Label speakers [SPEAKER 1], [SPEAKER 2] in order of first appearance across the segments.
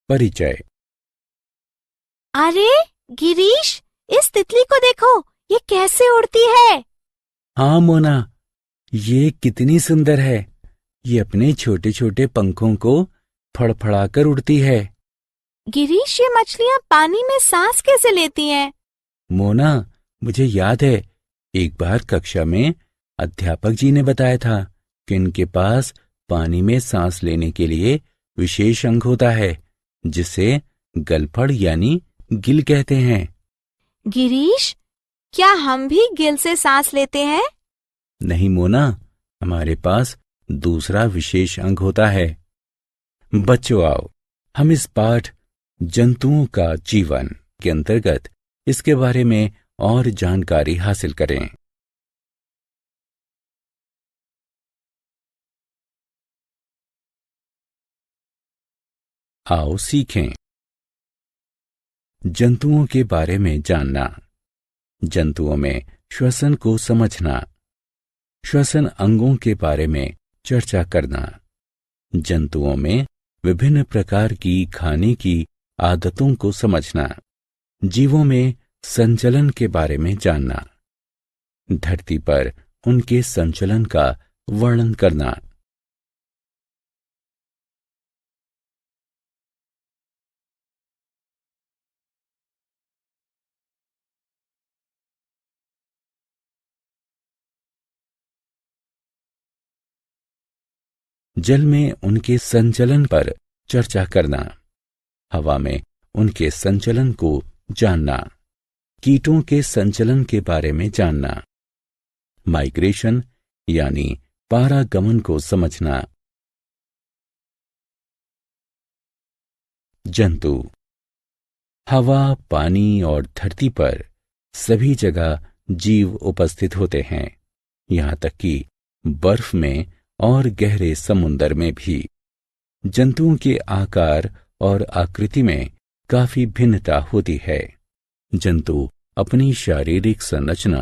[SPEAKER 1] परिचय।
[SPEAKER 2] अरे गिरीश, इस तितली को देखो, ये कैसे उड़ती है।
[SPEAKER 1] हाँ मोना, ये कितनी सुंदर है। ये अपने छोटे छोटे पंखों को फड़फड़ाकर उड़ती है।
[SPEAKER 2] गिरीश, ये मछलियाँ पानी में सांस कैसे लेती हैं?
[SPEAKER 1] मोना, मुझे याद है, एक बार कक्षा में अध्यापक जी ने बताया था कि इनके पास पानी में सांस लेने के लिए विशेष अंग होता है, जिसे गलफड़ यानी गिल कहते हैं।
[SPEAKER 2] गिरीश, क्या हम भी गिल से सांस लेते हैं?
[SPEAKER 1] नहीं मोना, हमारे पास दूसरा विशेष अंग होता है। बच्चों आओ, हम इस पाठ जंतुओं का जीवन के अंतर्गत इसके बारे में और जानकारी हासिल करें। आओ सीखें। जंतुओं के बारे में जानना। जंतुओं में श्वसन को समझना। श्वसन अंगों के बारे में चर्चा करना। जंतुओं में विभिन्न प्रकार की खाने की आदतों को समझना। जीवों में संचलन के बारे में जानना। धरती पर उनके संचलन का वर्णन करना। जल में उनके संचलन पर चर्चा करना। हवा में उनके संचलन को जानना। कीटों के संचलन के बारे में जानना। माइग्रेशन यानी पारागमन को समझना। जंतु। हवा, पानी और धरती पर सभी जगह जीव उपस्थित होते हैं, यहां तक कि बर्फ में और गहरे समुद्र में भी। जंतुओं के आकार और आकृति में काफी भिन्नता होती है। जंतु अपनी शारीरिक संरचना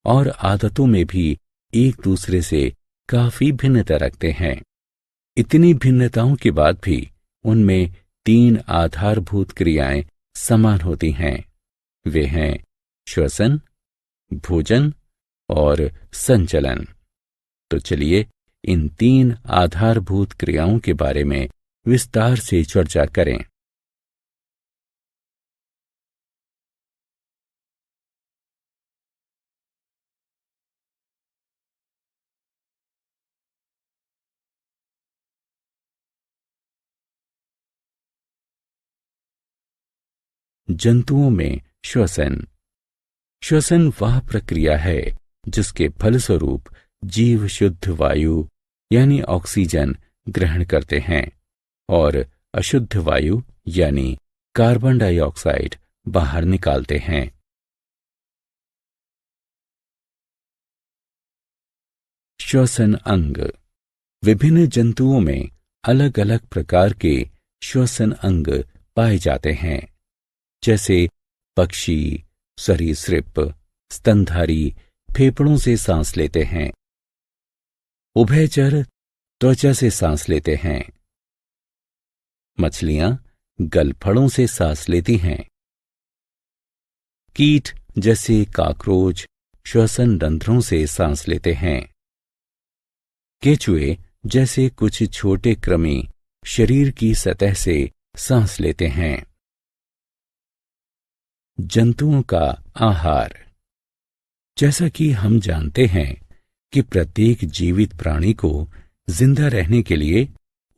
[SPEAKER 1] और आदतों में भी एक दूसरे से काफी भिन्नता रखते हैं। इतनी भिन्नताओं के बाद भी उनमें 3 आधारभूत क्रियाएं समान होती हैं। वे हैं श्वसन, भोजन और संचलन। तो चलिए इन 3 आधारभूत क्रियाओं के बारे में विस्तार से चर्चा करें। जंतुओं में श्वसन। श्वसन वह प्रक्रिया है जिसके फलस्वरूप जीव शुद्ध वायु यानी ऑक्सीजन ग्रहण करते हैं और अशुद्ध वायु यानी कार्बन डाइऑक्साइड बाहर निकालते हैं। श्वसन अंग। विभिन्न जंतुओं में अलग अलग प्रकार के श्वसन अंग पाए जाते हैं, जैसे पक्षी, सरीसृप, स्तनधारी फेफड़ों से सांस लेते हैं। उभयचर त्वचा से सांस लेते हैं। मछलियां गलफड़ों से सांस लेती हैं। कीट जैसे काकरोच श्वसन रंध्रों से सांस लेते हैं। केचुए जैसे कुछ छोटे कृमि शरीर की सतह से सांस लेते हैं। जंतुओं का आहार। जैसा कि हम जानते हैं कि प्रत्येक जीवित प्राणी को जिंदा रहने के लिए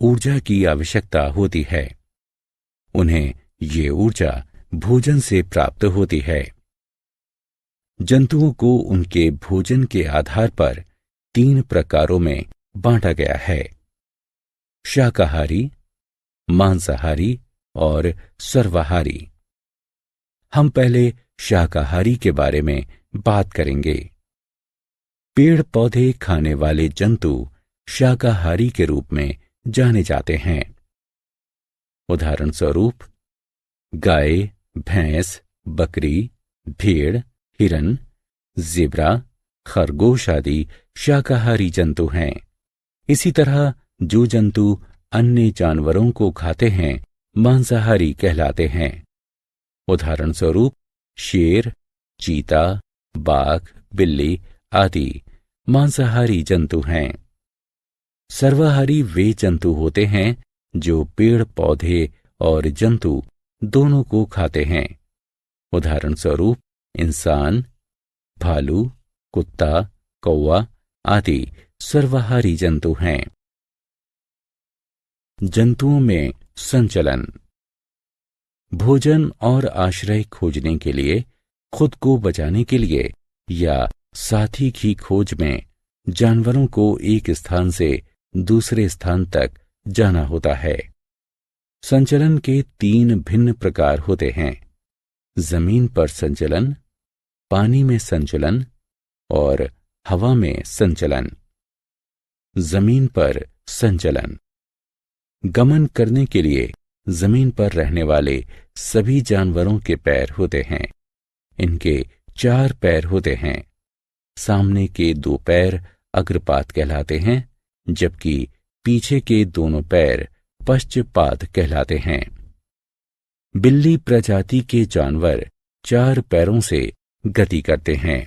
[SPEAKER 1] ऊर्जा की आवश्यकता होती है। उन्हें ये ऊर्जा भोजन से प्राप्त होती है। जंतुओं को उनके भोजन के आधार पर 3 प्रकारों में बांटा गया है: शाकाहारी, मांसाहारी और सर्वाहारी। हम पहले शाकाहारी के बारे में बात करेंगे। पेड़ पौधे खाने वाले जंतु शाकाहारी के रूप में जाने जाते हैं। उदाहरण स्वरूप गाय, भैंस, बकरी, भेड़, हिरन, ज़ेब्रा, खरगोश आदि शाकाहारी जंतु हैं। इसी तरह जो जंतु अन्य जानवरों को खाते हैं मांसाहारी कहलाते हैं। उदाहरण स्वरूप शेर, चीता, बाघ, बिल्ली आदि मांसाहारी जंतु हैं। सर्वाहारी वे जंतु होते हैं जो पेड़ पौधे और जंतु दोनों को खाते हैं। उदाहरण स्वरूप इंसान, भालू, कुत्ता, कौवा आदि सर्वाहारी जंतु हैं। जंतुओं में संचलन। भोजन और आश्रय खोजने के लिए, खुद को बचाने के लिए या साथी की खोज में जानवरों को एक स्थान से दूसरे स्थान तक जाना होता है। संचलन के 3 भिन्न प्रकार होते हैं: जमीन पर संचलन, पानी में संचलन और हवा में संचलन। जमीन पर संचलन। गमन करने के लिए जमीन पर रहने वाले सभी जानवरों के पैर होते हैं। इनके 4 पैर होते हैं। सामने के 2 पैर अग्रपाद कहलाते हैं, जबकि पीछे के दोनों पैर पश्चपाद कहलाते हैं। बिल्ली प्रजाति के जानवर 4 पैरों से गति करते हैं।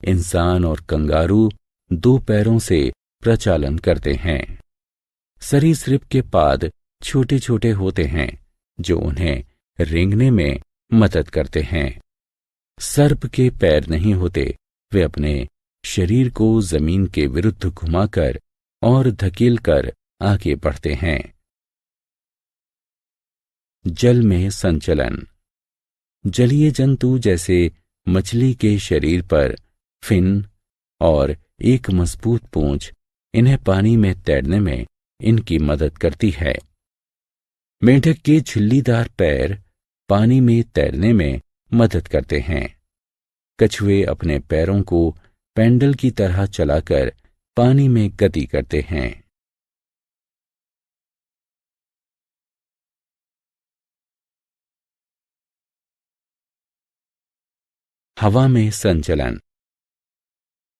[SPEAKER 1] इंसान और कंगारू 2 पैरों से प्रचालन करते हैं। सरीसृप के पाद छोटे छोटे होते हैं जो उन्हें रेंगने में मदद करते हैं। सर्प के पैर नहीं होते, वे अपने शरीर को जमीन के विरुद्ध घुमाकर और धकेलकर आगे बढ़ते हैं। जल में संचलन। जलीय जंतु जैसे मछली के शरीर पर फिन और एक मजबूत पूंछ इन्हें पानी में तैरने में इनकी मदद करती है। मेंढक के झिल्लीदार पैर पानी में तैरने में मदद करते हैं। कछुए अपने पैरों को पैडल की तरह चलाकर पानी में गति करते हैं। हवा में संचलन।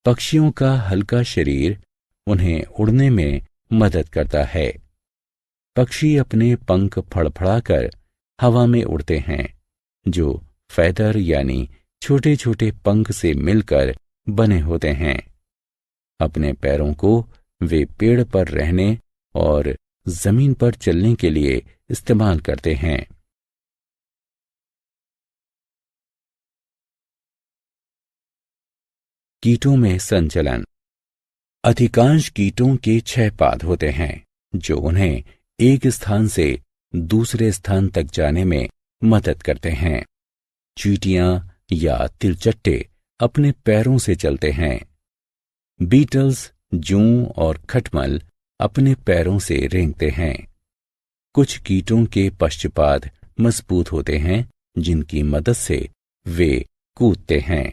[SPEAKER 1] पक्षियों का हल्का शरीर उन्हें उड़ने में मदद करता है। पक्षी अपने पंख फड़फड़ाकर हवा में उड़ते हैं, जो फैदर यानी छोटे छोटे पंख से मिलकर बने होते हैं। अपने पैरों को वे पेड़ पर रहने और जमीन पर चलने के लिए इस्तेमाल करते हैं। कीटों में संचलन। अधिकांश कीटों के 6 पाद होते हैं जो उन्हें एक स्थान से दूसरे स्थान तक जाने में मदद करते हैं। चींटियां या तिलचट्टे अपने पैरों से चलते हैं। बीटल्स, जूं और खटमल अपने पैरों से रेंगते हैं। कुछ कीटों के पश्चपाद मजबूत होते हैं, जिनकी मदद से वे कूदते हैं।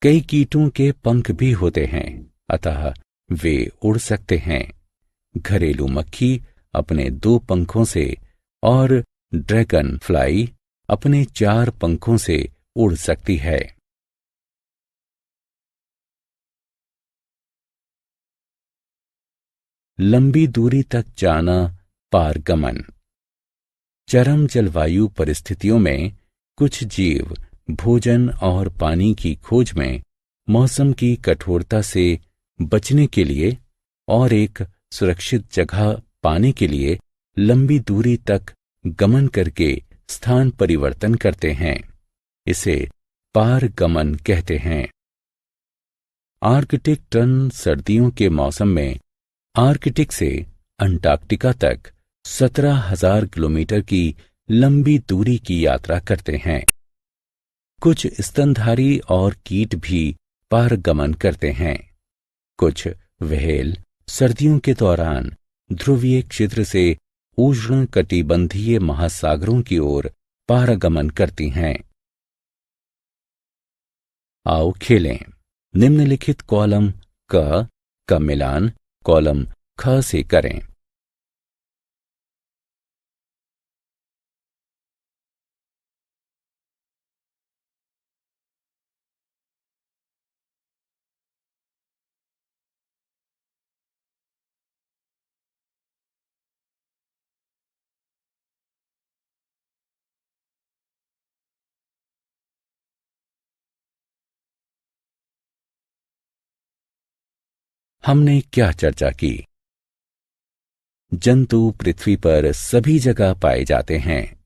[SPEAKER 1] कई कीटों के पंख भी होते हैं, अतः वे उड़ सकते हैं। घरेलू मक्खी अपने 2 पंखों से और ड्रैगन फ्लाई अपने 4 पंखों से उड़ सकती है। लंबी दूरी तक जाना, पारगमन। चरम जलवायु परिस्थितियों में कुछ जीव भोजन और पानी की खोज में मौसम की कठोरता से बचने के लिए और एक सुरक्षित जगह पाने के लिए लंबी दूरी तक गमन करके स्थान परिवर्तन करते हैं। इसे पारगमन कहते हैं। आर्कटिक टर्न सर्दियों के मौसम में आर्कटिक से अंटार्कटिका तक 17,000 किलोमीटर की लंबी दूरी की यात्रा करते हैं। कुछ स्तनधारी और कीट भी पारगमन करते हैं। कुछ व्हेल सर्दियों के दौरान ध्रुवीय क्षेत्र से उष्ण कटिबंधीय महासागरों की ओर पारगमन करती हैं। आओ खेलें। निम्नलिखित कॉलम क का मिलान कॉलम ख से करें। हमने क्या चर्चा की? जंतु पृथ्वी पर सभी जगह पाए जाते हैं।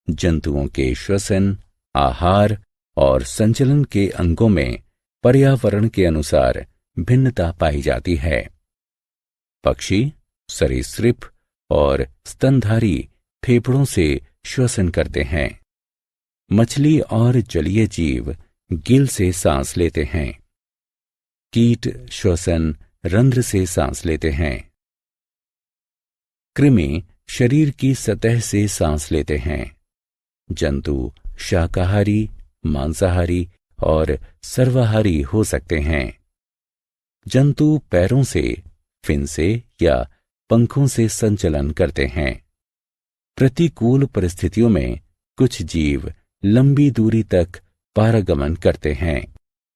[SPEAKER 1] जंतुओं के श्वसन, आहार और संचलन के अंगों में पर्यावरण के अनुसार भिन्नता पाई जाती है। पक्षी, सरीसृप और स्तनधारी फेफड़ों से श्वसन करते हैं। मछली और जलीय जीव गिल से सांस लेते हैं। कीट श्वसन रंध्र से सांस लेते हैं। कृमि शरीर की सतह से सांस लेते हैं। जंतु शाकाहारी, मांसाहारी और सर्वाहारी हो सकते हैं। जंतु पैरों से, फिन से या पंखों से संचलन करते हैं। प्रतिकूल परिस्थितियों में कुछ जीव लंबी दूरी तक पारगमन करते हैं।